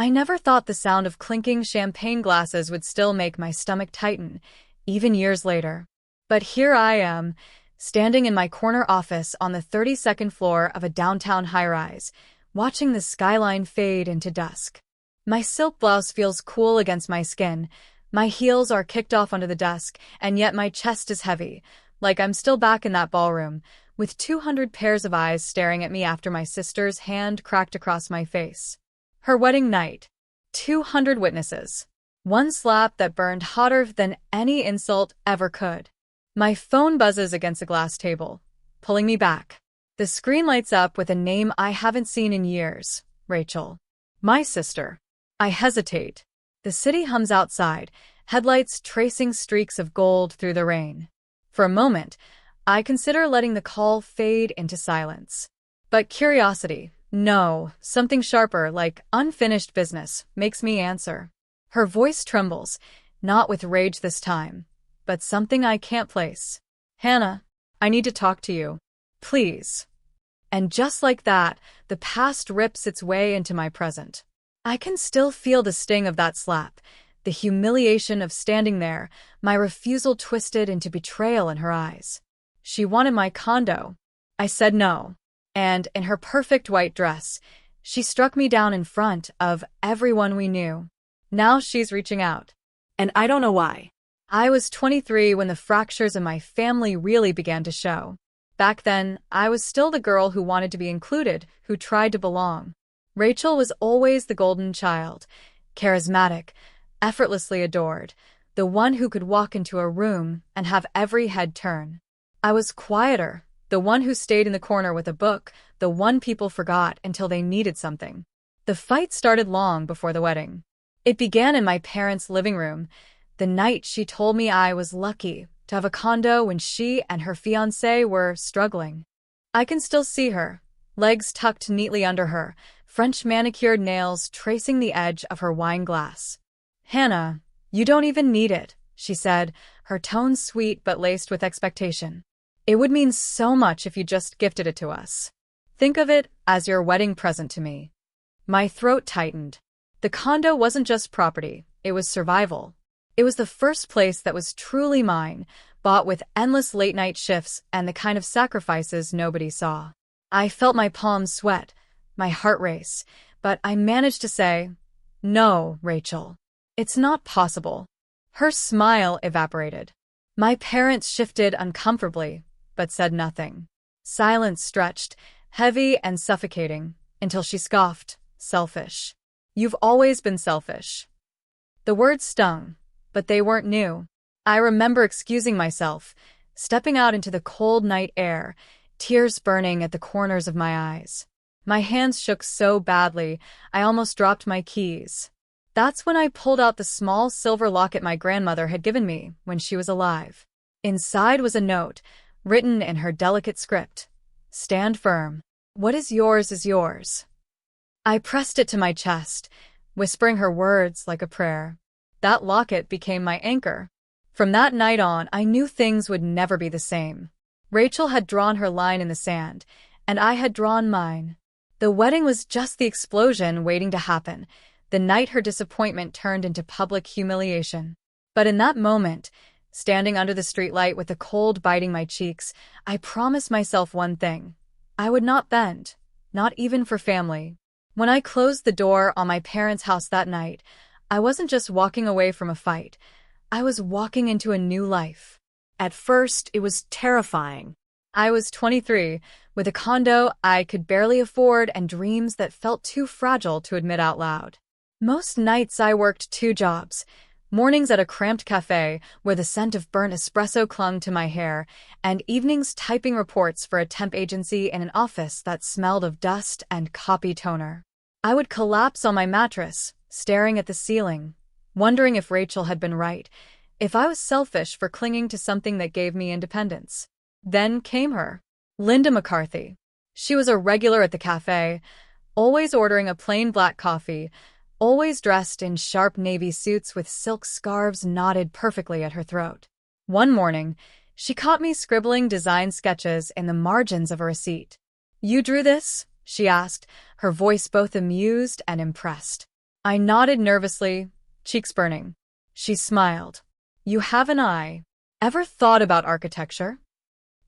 I never thought the sound of clinking champagne glasses would still make my stomach tighten, even years later. But here I am, standing in my corner office on the 32nd floor of a downtown high-rise, watching the skyline fade into dusk. My silk blouse feels cool against my skin, my heels are kicked off onto the desk, and yet my chest is heavy, like I'm still back in that ballroom, with 200 pairs of eyes staring at me after my sister's hand cracked across my face. Her wedding night. 200 witnesses. One slap that burned hotter than any insult ever could. My phone buzzes against a glass table, pulling me back. The screen lights up with a name I haven't seen in years. Rachel. My sister. I hesitate. The city hums outside, headlights tracing streaks of gold through the rain. For a moment, I consider letting the call fade into silence. But curiosity, no, something sharper, like unfinished business, makes me answer. Her voice trembles, not with rage this time, but something I can't place. Hannah, I need to talk to you. Please. And just like that, the past rips its way into my present. I can still feel the sting of that slap, the humiliation of standing there, my refusal twisted into betrayal in her eyes. She wanted my condo. I said no. And in her perfect white dress, she struck me down in front of everyone we knew. Now she's reaching out. And I don't know why. I was 23 when the fractures in my family really began to show. Back then, I was still the girl who wanted to be included, who tried to belong. Rachel was always the golden child, charismatic, effortlessly adored, the one who could walk into a room and have every head turn. I was quieter, the one who stayed in the corner with a book, the one people forgot until they needed something. The fight started long before the wedding. It began in my parents' living room, the night she told me I was lucky to have a condo when she and her fiancé were struggling. I can still see her, legs tucked neatly under her, French manicured nails tracing the edge of her wine glass. Hannah, you don't even need it, she said, her tone sweet but laced with expectation. It would mean so much if you just gifted it to us. Think of it as your wedding present to me. My throat tightened. The condo wasn't just property, it was survival. It was the first place that was truly mine, bought with endless late-night shifts and the kind of sacrifices nobody saw. I felt my palms sweat, my heart race, but I managed to say, "No, Rachel. It's not possible." Her smile evaporated. My parents shifted uncomfortably, but said nothing. Silence stretched, heavy and suffocating, until she scoffed, "Selfish. You've always been selfish." The words stung, but they weren't new. I remember excusing myself, stepping out into the cold night air, tears burning at the corners of my eyes. My hands shook so badly, I almost dropped my keys. That's when I pulled out the small silver locket my grandmother had given me when she was alive. Inside was a note, written in her delicate script. "Stand firm. What is yours is yours." I pressed it to my chest, whispering her words like a prayer. That locket became my anchor. From that night on, I knew things would never be the same. Rachel had drawn her line in the sand, and I had drawn mine. The wedding was just the explosion waiting to happen, the night her disappointment turned into public humiliation. But in that moment, standing under the streetlight with the cold biting my cheeks, I promised myself one thing. I would not bend, not even for family. When I closed the door on my parents' house that night, I wasn't just walking away from a fight. I was walking into a new life. At first, it was terrifying. I was 23, with a condo I could barely afford and dreams that felt too fragile to admit out loud. Most nights I worked 2 jobs. Mornings at a cramped cafe where the scent of burnt espresso clung to my hair, and evenings typing reports for a temp agency in an office that smelled of dust and copy toner. I would collapse on my mattress, staring at the ceiling, wondering if Rachel had been right, if I was selfish for clinging to something that gave me independence. Then came her, Linda McCarthy. She was a regular at the cafe, always ordering a plain black coffee, always dressed in sharp navy suits with silk scarves knotted perfectly at her throat. One morning, she caught me scribbling design sketches in the margins of a receipt. "You drew this?" she asked, her voice both amused and impressed. I nodded nervously, cheeks burning. She smiled. You haven't I ever thought about architecture?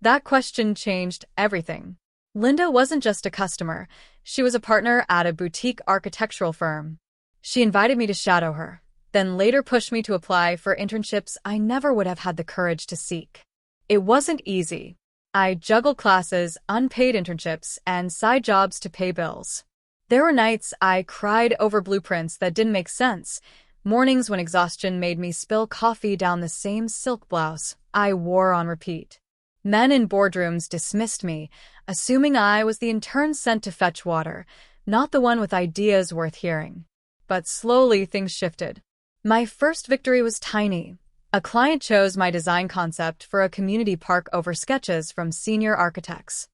That question changed everything. Linda wasn't just a customer, she was a partner at a boutique architectural firm. She invited me to shadow her, then later pushed me to apply for internships I never would have had the courage to seek. It wasn't easy. I juggled classes, unpaid internships, and side jobs to pay bills. There were nights I cried over blueprints that didn't make sense, mornings when exhaustion made me spill coffee down the same silk blouse I wore on repeat. Men in boardrooms dismissed me, assuming I was the intern sent to fetch water, not the one with ideas worth hearing. But slowly things shifted. My first victory was tiny. A client chose my design concept for a community park over sketches from senior architects.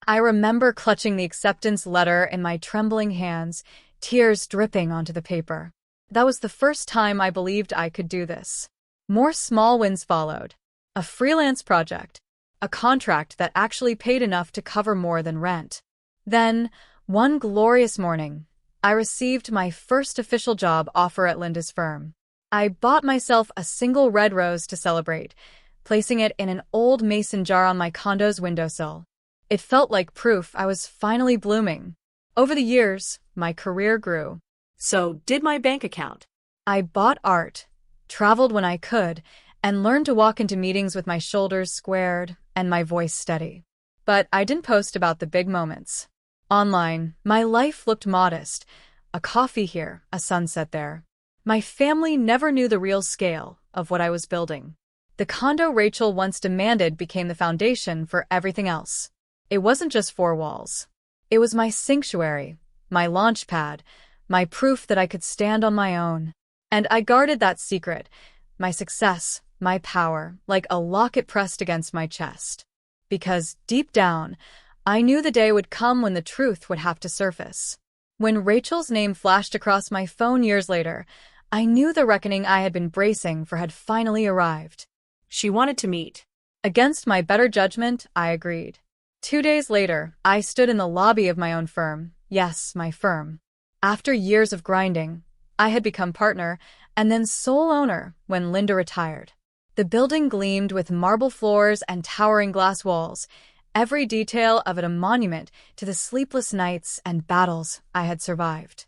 I remember clutching the acceptance letter in my trembling hands, tears dripping onto the paper. That was the first time I believed I could do this. More small wins followed. A freelance project. A contract that actually paid enough to cover more than rent. Then, one glorious morning, I received my first official job offer at Linda's firm. I bought myself a single red rose to celebrate, placing it in an old mason jar on my condo's windowsill. It felt like proof I was finally blooming. Over the years, my career grew. So did my bank account. I bought art, traveled when I could, and learned to walk into meetings with my shoulders squared and my voice steady. But I didn't post about the big moments. Online, my life looked modest. A coffee here, a sunset there. My family never knew the real scale of what I was building. The condo Rachel once demanded became the foundation for everything else. It wasn't just four walls. It was my sanctuary, my launch pad, my proof that I could stand on my own. And I guarded that secret, my success, my power, like a locket pressed against my chest. Because, deep down, I knew the day would come when the truth would have to surface. When Rachel's name flashed across my phone years later, I knew the reckoning I had been bracing for had finally arrived. She wanted to meet. Against my better judgment, I agreed. 2 days later, I stood in the lobby of my own firm. Yes, my firm. After years of grinding, I had become partner and then sole owner when Linda retired. The building gleamed with marble floors and towering glass walls, every detail of it a monument to the sleepless nights and battles I had survived.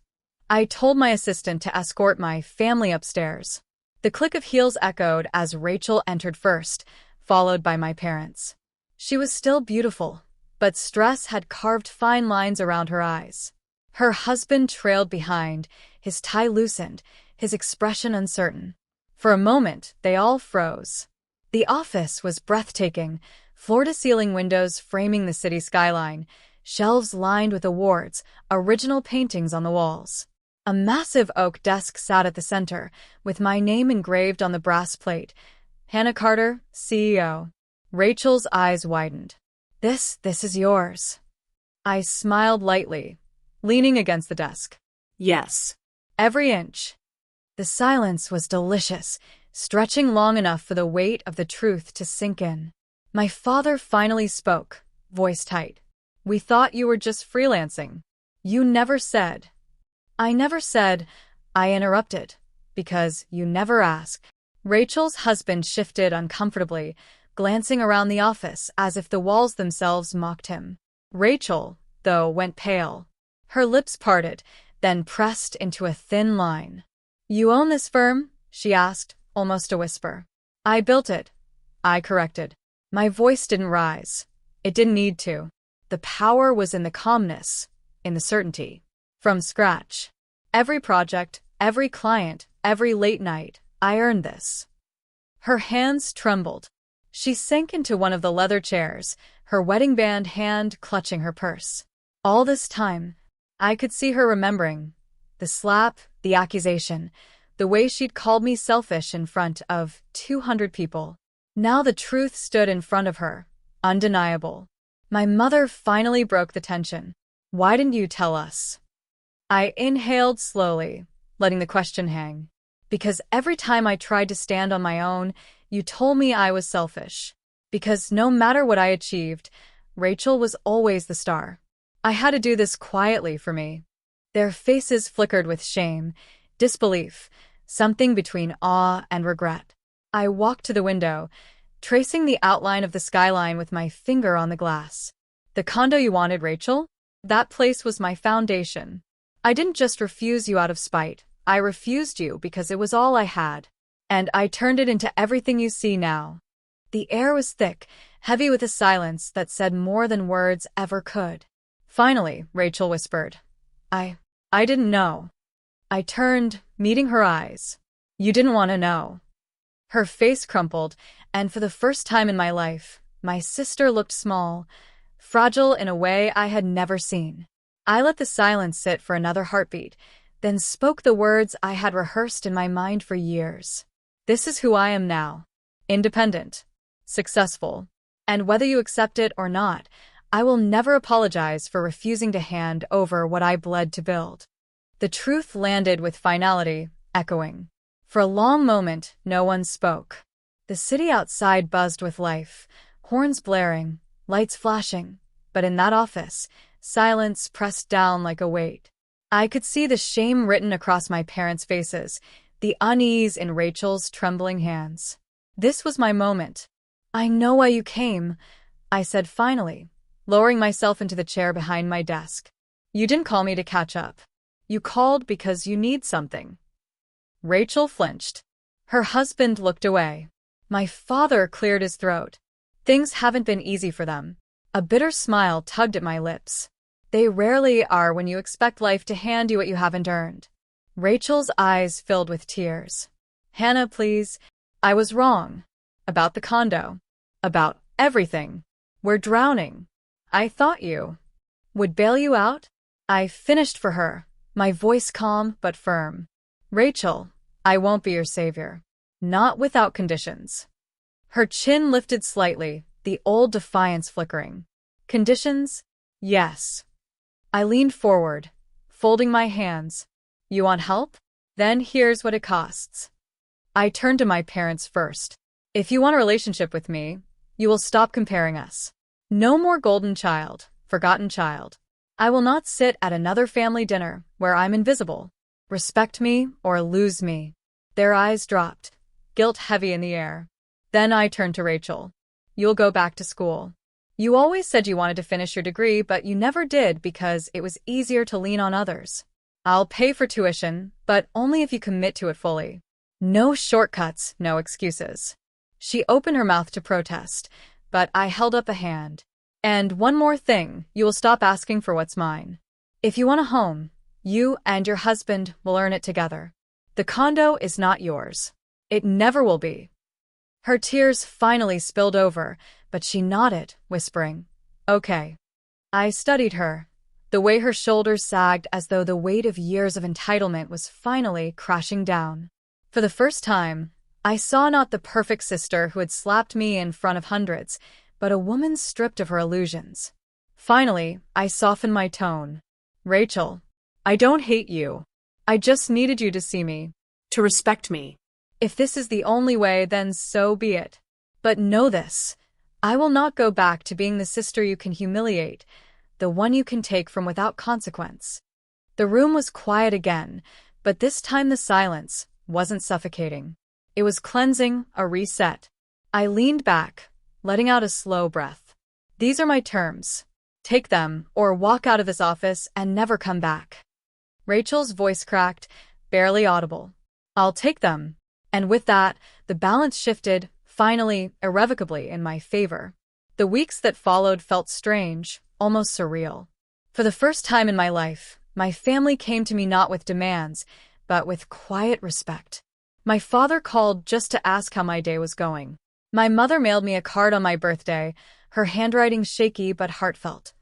I told my assistant to escort my family upstairs. The click of heels echoed as Rachel entered first, followed by my parents. She was still beautiful, but stress had carved fine lines around her eyes. Her husband trailed behind, his tie loosened, his expression uncertain. For a moment, they all froze. The office was breathtaking, floor-to-ceiling windows framing the city skyline, shelves lined with awards, original paintings on the walls. A massive oak desk sat at the center, with my name engraved on the brass plate. Hannah Carter, CEO. Rachel's eyes widened. This is yours. I smiled lightly, leaning against the desk. Yes. Every inch. The silence was delicious, stretching long enough for the weight of the truth to sink in. My father finally spoke, voice tight. We thought you were just freelancing. You never said. I never said, I interrupted, because you never asked. Rachel's husband shifted uncomfortably, glancing around the office as if the walls themselves mocked him. Rachel, though, went pale. Her lips parted, then pressed into a thin line. You own this firm? She asked, almost a whisper. I built it. I corrected. My voice didn't rise. It didn't need to. The power was in the calmness, in the certainty. From scratch. Every project, every client, every late night, I earned this. Her hands trembled. She sank into one of the leather chairs, her wedding band hand clutching her purse. All this time, I could see her remembering. The slap, the accusation, the way she'd called me selfish in front of 200 people. Now the truth stood in front of her, undeniable. My mother finally broke the tension. Why didn't you tell us? I inhaled slowly, letting the question hang. Because every time I tried to stand on my own, you told me I was selfish. Because no matter what I achieved, Rachel was always the star. I had to do this quietly for me. Their faces flickered with shame, Disbelief, something between awe and regret. I walked to the window, tracing the outline of the skyline with my finger on the glass. The condo you wanted, Rachel? That place was my foundation. I didn't just refuse you out of spite. I refused you because it was all I had. And I turned it into everything you see now. The air was thick, heavy with a silence that said more than words ever could. Finally, Rachel whispered. I didn't know. I turned, meeting her eyes. You didn't want to know. Her face crumpled, and for the first time in my life, my sister looked small, fragile in a way I had never seen. I let the silence sit for another heartbeat, then spoke the words I had rehearsed in my mind for years. This is who I am now. Independent. Successful. And whether you accept it or not, I will never apologize for refusing to hand over what I bled to build. The truth landed with finality, echoing. For a long moment, no one spoke. The city outside buzzed with life, horns blaring, lights flashing, but in that office, silence pressed down like a weight. I could see the shame written across my parents' faces, the unease in Rachel's trembling hands. This was my moment. I know why you came, I said finally, lowering myself into the chair behind my desk. You didn't call me to catch up. You called because you need something. Rachel flinched. Her husband looked away. My father cleared his throat. Things haven't been easy for them. A bitter smile tugged at my lips. They rarely are when you expect life to hand you what you haven't earned. Rachel's eyes filled with tears. Hannah, please. I was wrong. About the condo. About everything. We're drowning. I thought you would bail you out. I finished for her, my voice calm but firm. Rachel, I won't be your savior. Not without conditions. Her chin lifted slightly, the old defiance flickering. Conditions? Yes. I leaned forward, folding my hands. You want help? Then here's what it costs. I turned to my parents first. If you want a relationship with me, you will stop comparing us. No more golden child, forgotten child. I will not sit at another family dinner where I'm invisible. Respect me or lose me. Their eyes dropped, guilt heavy in the air. Then I turned to Rachel. You'll go back to school. You always said you wanted to finish your degree, but you never did because it was easier to lean on others. I'll pay for tuition, but only if you commit to it fully. No shortcuts, no excuses. She opened her mouth to protest, but I held up a hand. And one more thing, you will stop asking for what's mine. If you want a home, you and your husband will earn it together. The condo is not yours. It never will be. Her tears finally spilled over, but she nodded, whispering, Okay. I studied her, the way her shoulders sagged as though the weight of years of entitlement was finally crashing down. For the first time, I saw not the perfect sister who had slapped me in front of hundreds, but a woman stripped of her illusions. Finally, I softened my tone. Rachel, I don't hate you. I just needed you to see me. To respect me. If this is the only way, then so be it. But know this. I will not go back to being the sister you can humiliate, the one you can take from without consequence. The room was quiet again, but this time the silence wasn't suffocating. It was cleansing, a reset. I leaned back, letting out a slow breath. These are my terms. Take them, or walk out of this office and never come back. Rachel's voice cracked, barely audible. I'll take them. And with that, the balance shifted, finally, irrevocably in my favor. The weeks that followed felt strange, almost surreal. For the first time in my life, my family came to me not with demands, but with quiet respect. My father called just to ask how my day was going. My mother mailed me a card on my birthday, her handwriting shaky but heartfelt.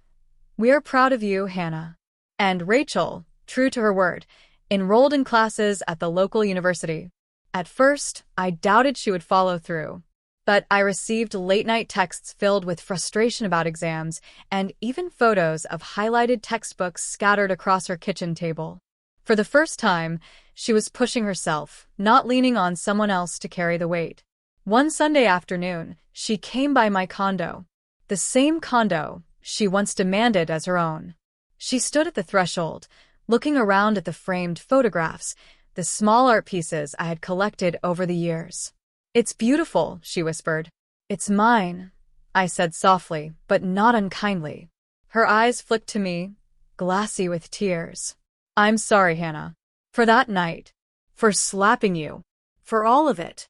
We are proud of you, Hannah. And Rachel, true to her word, enrolled in classes at the local university. At first, I doubted she would follow through. But I received late-night texts filled with frustration about exams and even photos of highlighted textbooks scattered across her kitchen table. For the first time, she was pushing herself, not leaning on someone else to carry the weight. One Sunday afternoon, she came by my condo. The same condo she once demanded as her own. She stood at the threshold, looking around at the framed photographs, the small art pieces I had collected over the years. "It's beautiful," she whispered. "It's mine," I said softly, but not unkindly. Her eyes flicked to me, glassy with tears. "I'm sorry, Hannah. For that night. For slapping you. For all of it."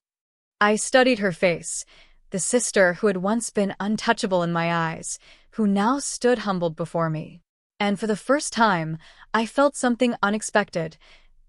I studied her face, the sister who had once been untouchable in my eyes, who now stood humbled before me. And for the first time, I felt something unexpected.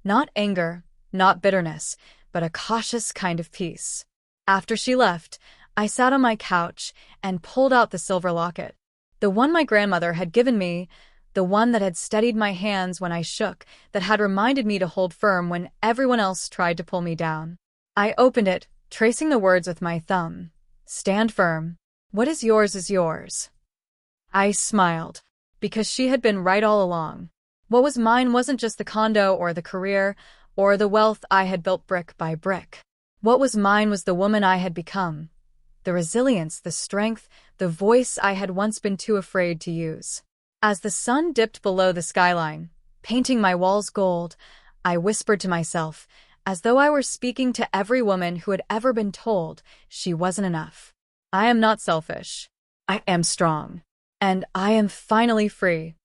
Not anger, not bitterness, but a cautious kind of peace. After she left, I sat on my couch and pulled out the silver locket. The one my grandmother had given me, the one that had steadied my hands when I shook, that had reminded me to hold firm when everyone else tried to pull me down. I opened it, tracing the words with my thumb. "Stand firm. What is yours." I smiled, because she had been right all along. What was mine wasn't just the condo or the career or the wealth I had built brick by brick. What was mine was the woman I had become. The resilience, the strength, the voice I had once been too afraid to use. As the sun dipped below the skyline, painting my walls gold, I whispered to myself, as though I were speaking to every woman who had ever been told she wasn't enough. "I am not selfish. I am strong. And I am finally free."